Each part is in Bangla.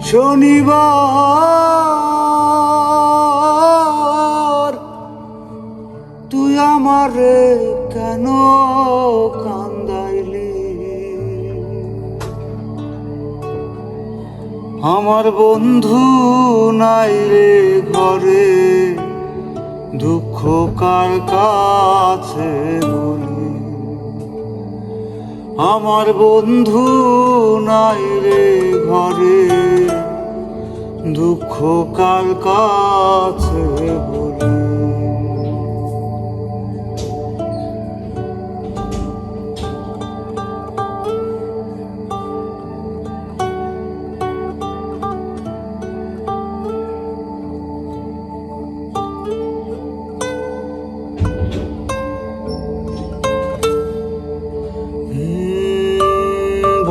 শনিবার তুই আমারে কেন কান্দাইলি? আমার বন্ধু নাই রে ঘরে, দুঃখ কার কাছে বলি? আমার বন্ধু নাই রে ঘরে, দুঃখ কার কাছে বলি?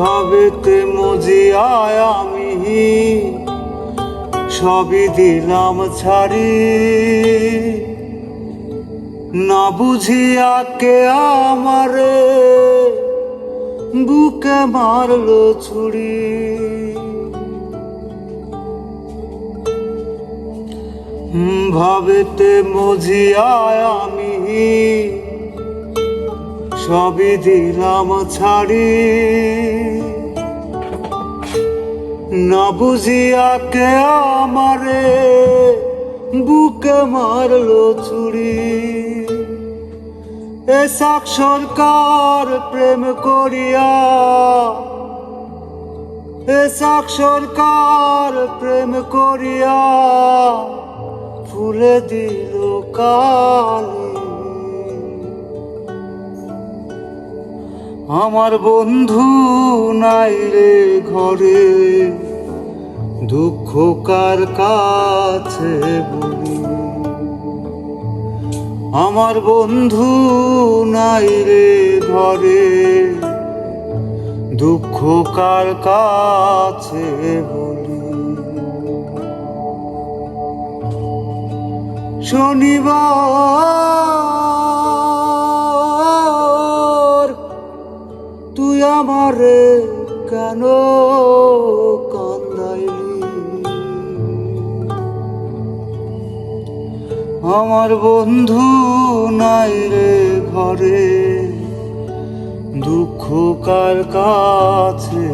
ভাবেতে মজিয়ায় আমি সবই দিলাম ছাড়ি, না বুঝিয়া কে আমারে বুকে মারলো ছুরি। ভাবেতে মজিয়ায় আমি সবই দিলাম ছাড়ি, না বুঝিয়া কে আমারে বুকে মারলো ছুরি। এ সাক সরকার প্রেম করিয়া, এ সাক সরকার প্রেম করিয়া ফুলে দিল কালি। আমার বন্ধু নাই রে ঘরে, দুঃখ কার কাছে বলি? আমার বন্ধু নাই রে ঘরে, দুঃখ কার কাছে বলি? শনিবার তুই আমারে কেন কান্দাইলি? আমার বন্ধু নাই রে ঘরে, দুঃখ কার কাছে?